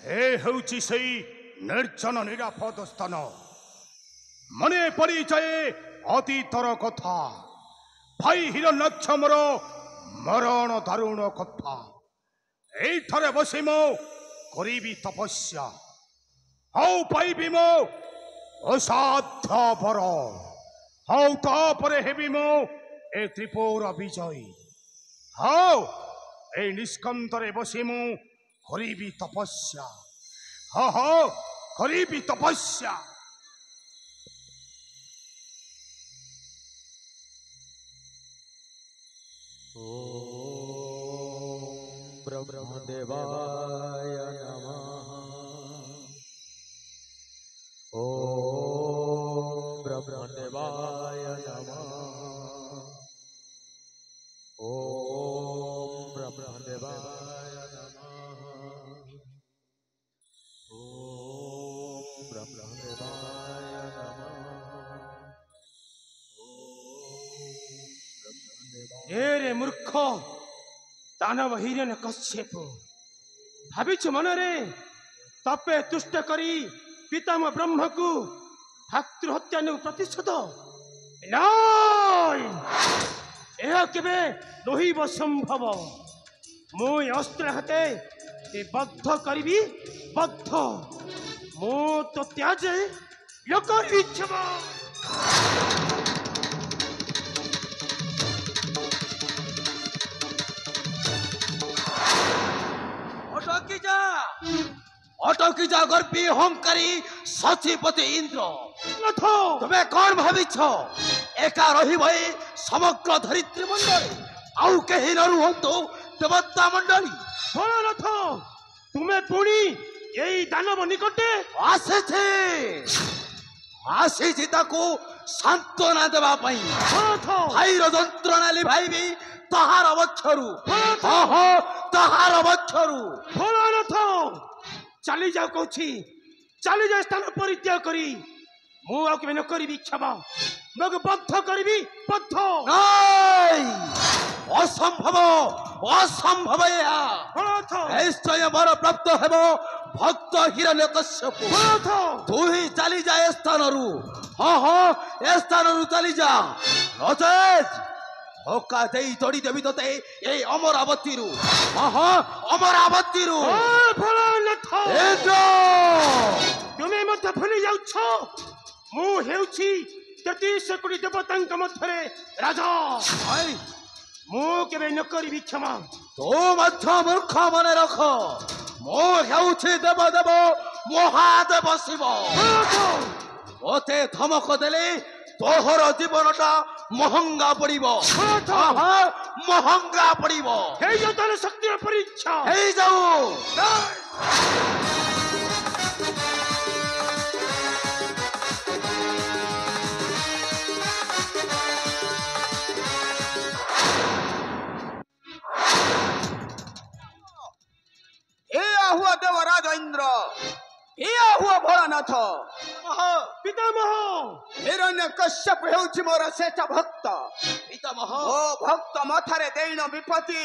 ଏ ହେଉଛି ସେଇ ନିର୍ଜନ ନିରାପଦ ସ୍ଥାନ। ମନେ ପଡ଼ିଯାଏ ଅତୀତର କଥା, ଭାଇ ହିରଣ୍ୟାକ୍ଷ ମୋର ମରଣ ଦାରୁଣ କଥା। ଏଇଠାରେ ବସି ମୁଁ କରିବି ତପସ୍ୟା, ଆଉ ପାଇବି ମୁଁ ଅସାଧ୍ୟ ବର, ଆଉ ତାପରେ ହେବି ମୁଁ ଏ ତ୍ରିପୁର ବିଜୟୀ। ହଉ, এই নিষ্কন্তরে বসে মু করিবি তপস্যা। করিবি তপস্যা। ওম ব্রহ্মদেবায় নমঃ। ওম ব্রহ্মদেবায় নমঃ। ওম ব্রহ্মদেবায় নমঃ। ওম ব্রহ্মদেবায় নমঃ। रे मूर्ख दानव हिरण्य कश्यप, भाविच मनरे तपे तुष्ट करी पितामह ब्रह्म को भातृ हत्या प्रतिशोध केवे नहिब संभव। मु अस्त्र हाथे बद्ध करी बद्ध मु तो त्याज क्षमा। অটকি যা গর্বী অহংকারী সচিপতি ইন্দ্র। তুমি কଣ ভাবিছ একা রহিব সমগ্র ধরিত্রী মণ্ডলী, আউ কেহি ন রুহন্তু দেবতা মণ্ডলী? ভোলানাথ, তুমি পুଣି এই দানব নিকটে ଆସିଛି ତାକୁ ସାନ୍ତ୍ୱନା ଦେବା ପାଇଁ। ଭାଇର ଯନ୍ତ୍ରଣା ଲିଭାଇବି ତାହାର ବକ୍ଷରୁ, ତାହାର ବକ୍ଷରୁ। ଭୋଲାନାଥ, ଚାଲି ଯାଉ କହୁଛି, ଚାଲି ଯାଏ ସ୍ଥାନ ପରିତ୍ୟାଗ କରି। ମୁଁ ଆଉ କେବେ ନ କରିବି କ୍ଷମା, ମୁଁ ବଦ୍ଧ କରିବି ବଦ୍ଧ। ଅସମ୍ଭବ, ଅସମ୍ଭବ। ଏହା ନିଶ୍ଚୟ ମୋର ପ୍ରାପ୍ତ ହେବ ଭକ୍ତ ହିରଣ୍ୟକଶ୍ୟପ। ତୁ ହିଁ ଚାଲି ଯା ଏ ସ୍ଥାନରୁ, ଏ ସ୍ଥାନରୁ ଚାଲି ଯା, ନଚେତ୍ ଧୋକା ଦେଇ ଯୋଡ଼ି ଦେବି ତତେ এই ଅମରାବତୀରୁ, ଅମରାବତୀରୁ। ତୁମେ ମଧ୍ୟ ଭୁଲି ଯାଉଛ ମୁଁ ହେଉଛି 33 କୋଟି ଦେବତାଙ୍କ ମଧ୍ୟରେ ରାଜା। ମୁଁ କେବେ ନ କରିବି କ୍ଷମା। ତୁ ମଧ୍ୟ ମୂର୍ଖ ମନେ ରଖ, ମୁଁ ହେଉଛି ଦେବଦେବ ମହାଦେବ ଶିବ। ମୋତେ ଧମକ ଦେଲେ ତୋହର ଜୀବନଟା ମହଙ୍ଗା ପଡ଼ିବ, ମହଙ୍ଗା ପଡ଼ିବ। ହେଇଯାଉ ତାହେଲେ ଶକ୍ତିର ପରୀକ୍ଷା, ହେଇଯାଉ। हुआ देवराज इंद्र, या हुआ भोलानाथ। पितामह, हिरण्य कश्यप हेउछि मोर श्रेष्ठ भक्त। पितामह, ओ भक्त मथारे देइन विपत्ति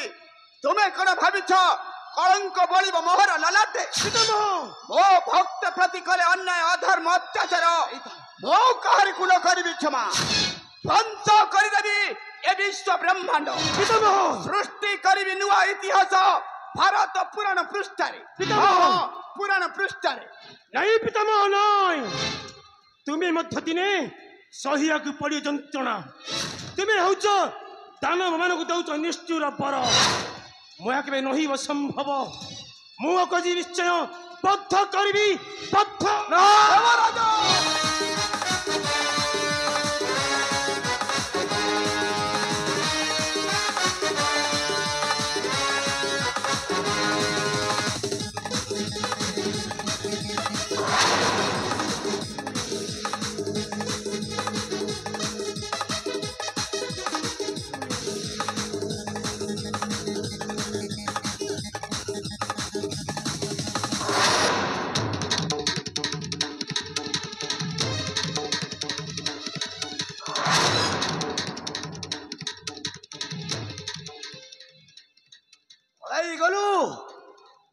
तुमे कण भाबिछ कलंक बलिब मोहर ललाटे। पितामह, ओ भक्त प्रति कले अन्याय अधर्म अत्याचार मो काहरी कुल करिबि क्षमा। ध्वंस करिदेबि ए विश्व ब्रह्मांड। पितामह, सृष्टि करिबि नुआ इतिहास भारत पुराण पृष्ठारे। पितामह, पुराण पृष्ठारे। नहीं पितामह नहीं, तुम्हें मध्य दिने सहियाकु पड़ी जंत्रणा। तुम्हें होउछ दानव मानक दउछ निष्ठुर बर। मुया केबे नहिब संभव। मु कजी निश्चय बद्ध करबी बद्ध।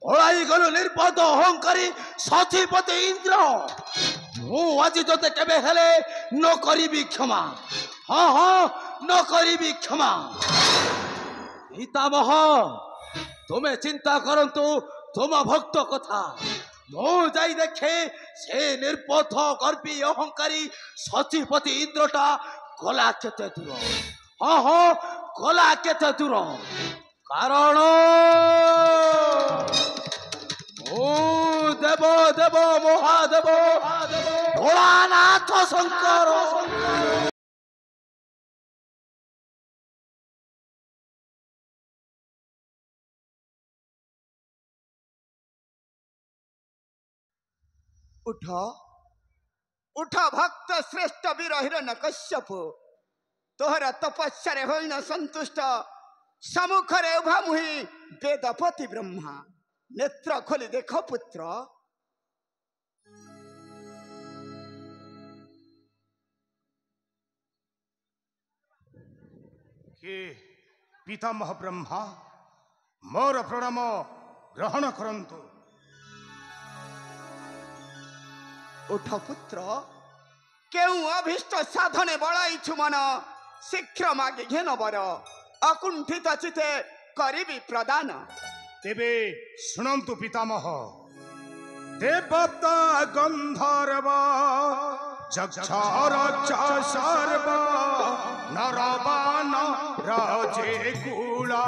ପଳାଇ ଗଲୁ ନିର୍ପଦ ଅହଙ୍କାରୀ ସତୀପତି ଇନ୍ଦ୍ର। ମୁଁ ଆଜି ତୋତେ କେବେ ହେଲେ ନ କରିବି କ୍ଷମା। ହଁ ହଁ ନ କରିବି କ୍ଷମା। ପିତାମହ ତୁମେ ଚିନ୍ତା କରନ୍ତୁ ତୁମ ଭକ୍ତ କଥା। ମୁଁ ଯାଇ ଦେଖେ ସେ ନିର୍ପଥ ଗର୍ବି ଅହଙ୍କାରୀ ସତୀପତି ଇନ୍ଦ୍ରଟା ଗଲା କେତେ ଦୂର। ହଁ ହଁ ଗଲା କେତେ ଦୂର। କାରଣ ମୁଁ ଦେବ ଦେବ ମହାଦେବ ଭୋଳାନାଥ ଶଙ୍କର। उठ उठ भक्त श्रेष्ठ वीर हिरण्यकश्यप तोहर तपस्या होइल संतुष्ट सम्मुखरे उभा मुहि वेदपति ब्रह्मा नेत्र खोली देख पुत्र। हे पितामह ब्रह्मा मोर प्रणाम ग्रहण करंतु। उठ पुत्र केउ अभिष्ट साधने बड़ाइछु मन शीघ्र मागे घेन बर अकुंठित चिते करिबी प्रदान। तेबे शुणन्तु पितामह देवता गंधर्व जक्षरक्षा सर्व नरवान राजे कुला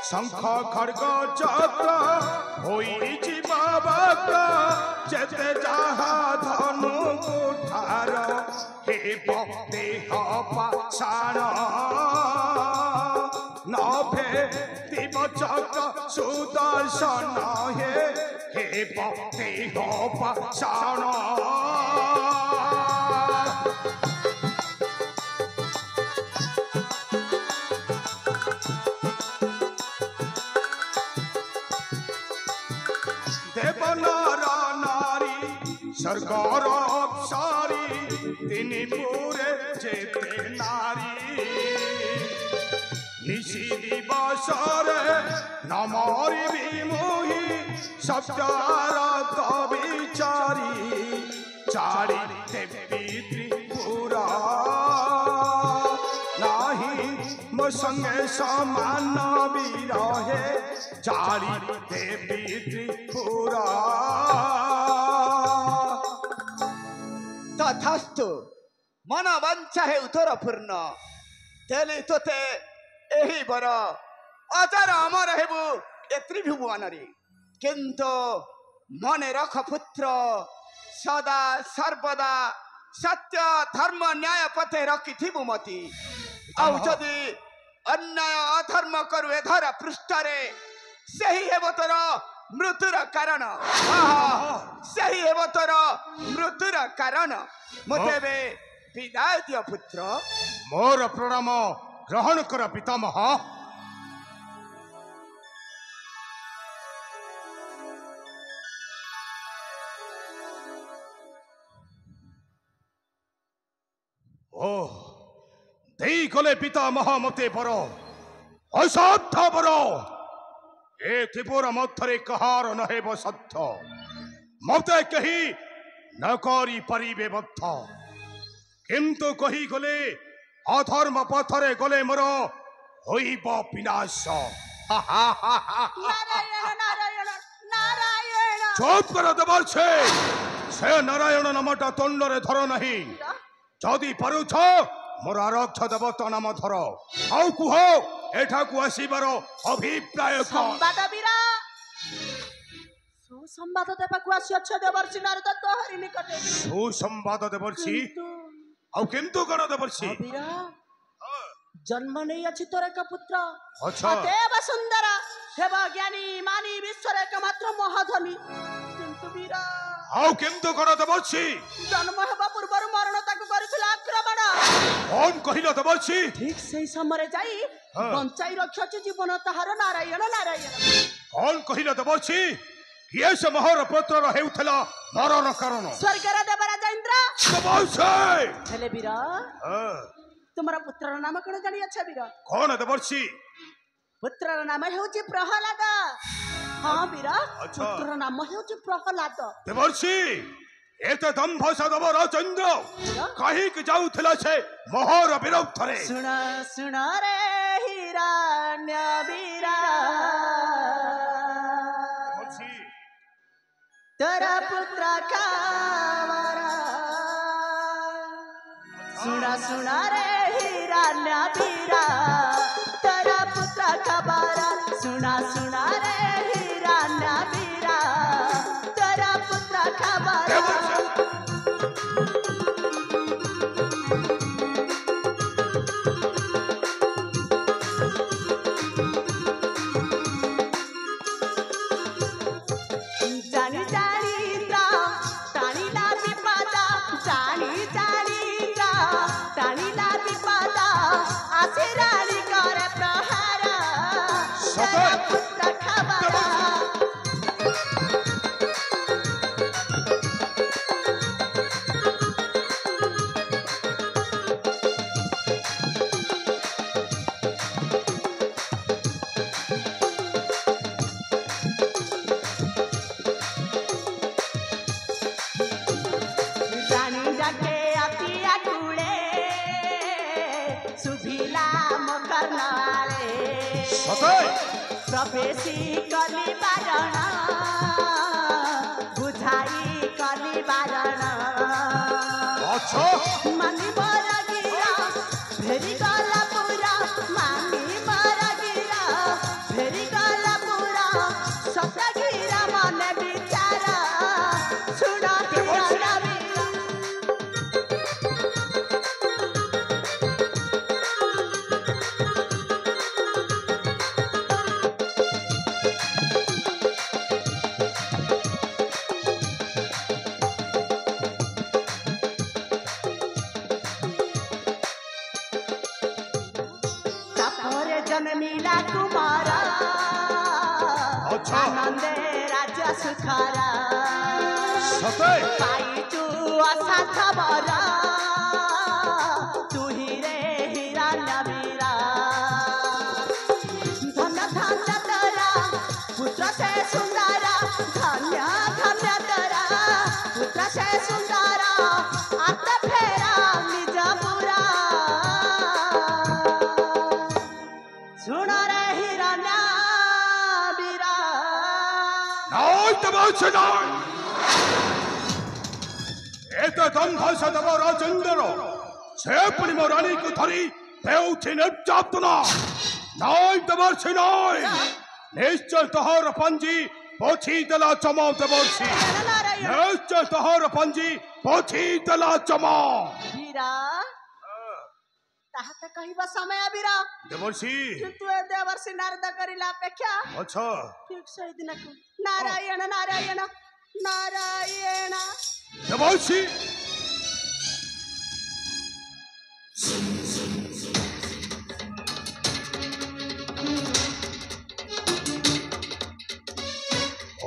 शंख खड्ग चक्र होई जीवावक्र जेते जहा धनु कुठार हे देह पाषाण नभे दिव चक्र सुदर्शन हे देह पाषाण। स्वर्गर अप्सरी तिनि पुरे जेते नारी निशि दिवसरे नमरि विमोहि शब्दार विचारी चारि देवी त्रिपुरा नाही मो संगे समान विरहे चारि देवी त्रिपुरा। तथास्तु मन वांछा हे उथर पूर्ण तेली तोते एही बर अजर अमर हेबु ए त्रिभुवनरे किंतु मने रख पुत्र सदा सर्वदा सत्य धर्म न्याय पथे रखिथिबु मती आउ जदि अन्याय अधर्म करु ए धरा पृष्ठरे सही हेबो तोर मृत्युर कारण। सही हेब तोर मृत्युर कारण मते विदाय दिय पुत्र। मोर प्रणाम ग्रहण कर पितामह। ओ देई गले पितामह मते बर असाध्य बर ए त्रिपुरा मध्य कहार न हेब सत्य मते कही न करी परिबे बद्ध किंतु कही गले अधर्म पथरे गले मोर होइब विनाश। नारायण नारायण नारायण चुप कर देवर छे से नारायण नामटा तंडरे धर नहीं जदि पारुछ मोर आरक्ष देवता नाम धर आउ कुह एठाकू आसीबार अभिप्राय संवाद वीरा सुसंवाद देबाकू आछिछ देवर्षि नारद तोहरी निकटे सुसंवाद देवर्षि आउ किंतु गण देवर्षि वीरा जन्म नहीं अछि तोर एक पुत्र अच्छा देव सुंदर हेब ज्ञानी मानी विश्वर एकमात्र महाधनी किंतु वीरा आउ किंतु गण देवर्षि जन्म हेबा पूर्व मरण ताकू करिथिला आक्रमण कौन कहिला देवर्षि ठीक सही समय जाई बंचाई रखिछ जीवन ताहार नारायण नारायण कौन कहिला देवर्षि ये से मोहर पुत्र हेउथला ମରଣ କାରଣ ସ୍ୱର୍ଗର ଦେବରାଜ ଇନ୍ଦ୍ର ଦେବର୍ଷି ହେଲେ ବୀର ତୁମର ପୁତ୍ରର ନାମ କଣ ଜାଣିଅଛ ବୀର? କଣ ଦେବର୍ଷି? ପୁତ୍ରର ନାମ ହେଉଛି ପ୍ରହ୍ଲାଦ। ହଁ ବୀର, ଆଚ୍ଛା। ପୁତ୍ରର ନାମ ହେଉଛି ପ୍ରହ୍ଲାଦ। ଦେବର୍ଷି ଏତେ ଦମ୍ଭ ସାଧବ ରାଜେନ୍ଦ୍ର କାହିଁକି ଯାଉଥିଲା ସେ ମୋହର ବିରୁଦ୍ଧରେ? ଶୁଣ ଶୁଣ ରେ ହିରଣ୍ୟ ବୀର, ଦେବର୍ଷି ତୋର ପୁତ୍ର ଖବର। ଶୁଣ ଶୁଣ ରେ ହିରଣ୍ୟ ବୀର, ତୋର ପୁତ୍ର ଖବର। ଶୁଣ ଶୁଣ ରେ ହିରଣ୍ୟ ବୀର, ତୋର ପୁତ୍ର ଖବର। ଜାଣି ଜାଣି ଟାଣିଲା ବିପଦ, ଜାଣି ଜାଣି ଟାଣିଲା ବିପଦ, ଆସି ରାଣୀ କରେ ପ୍ରହାର। ସତେ? ପୁତ୍ର ଖବର। ରାଣୀ ଡାକେ ଅତି ଆକୁଳେ, ଶୁଭିଲା ମୋ କର୍ଣ୍ଣାଳେ। ସତେ? ପ୍ରବେଶୀ କଲି ବାରଣ, ବୁଝାଇ କଲି ବାରଣ। ଆଚ୍ଛା ମାନି ମୋର ଗିର ଫେରି ଗଲା ପୁରା, ମାନି ମୋର ଗିର ଫେରି ଗଲା ପୁରା। ସତ ଗିର ମନେ ବିଚାର, ଶୁଣ ହିରଣ ବୀର। ତାପରେ ଜନ୍ମିଲା କୁମାର, ଆଚ୍ଛା। ଆନନ୍ଦେ ରାଜ୍ୟ ସୁଖର। ସତେ? ପାଇଛୁ ଅସାଧ ବର, ତୁହିରେ ହିରଣ୍ୟ ବୀର। ଧନ ଧନ୍ୟ ତୋର ପୁତ୍ର ସେ ସୁନ୍ଦର, ଧନ୍ୟ ଧନ୍ୟ ତୋର ପୁତ୍ର ସେ ସୁନ୍ଦର। ଆତ ଫେରା ନିଜ ପୁର, ଶୁଣ ରେ ହିରଣ୍ୟ ବୀର। নাই দেবর্ষি নাই এতে দম্ভ সাধব রাজেন্দ্র সে পুনি মো রানীকে ধরি দেউঠি নির্যাতনা। নাই দেবর্ষি নাই নিশ্চয় তহর পাঞ্জি পথি দেলা চমা দেবর্ষি। নিশ্চয় তহর পাঞ্জি পথি দেলা চমা। ବୀର ତାହା ତ କହିବା ସମୟ ବୀର, ଦେବର୍ଷି କିନ୍ତୁ ଏ ଦେବର୍ଷି ନାରଦ କରିଲା ଅପେକ୍ଷା ଆଚ୍ଛା ଠିକ ସେଇଦିନକୁ ନାରାୟଣ ନାରାୟଣ ନାରାୟଣ। ଦେବର୍ଷି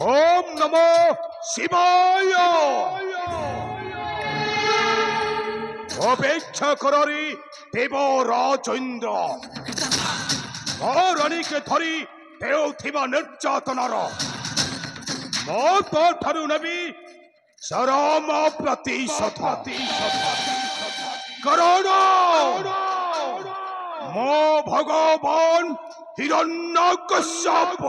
ওম নমো শিবায়। অপেক্ষা করি দেব রাজেন্দ্র রানীকে ধরি দেউথিবা নির্যাতনার মো তো ঠারু নেবি চরম প্রতিশোধ। কারণ মো ভগবান হিরণ্যকশ্যপ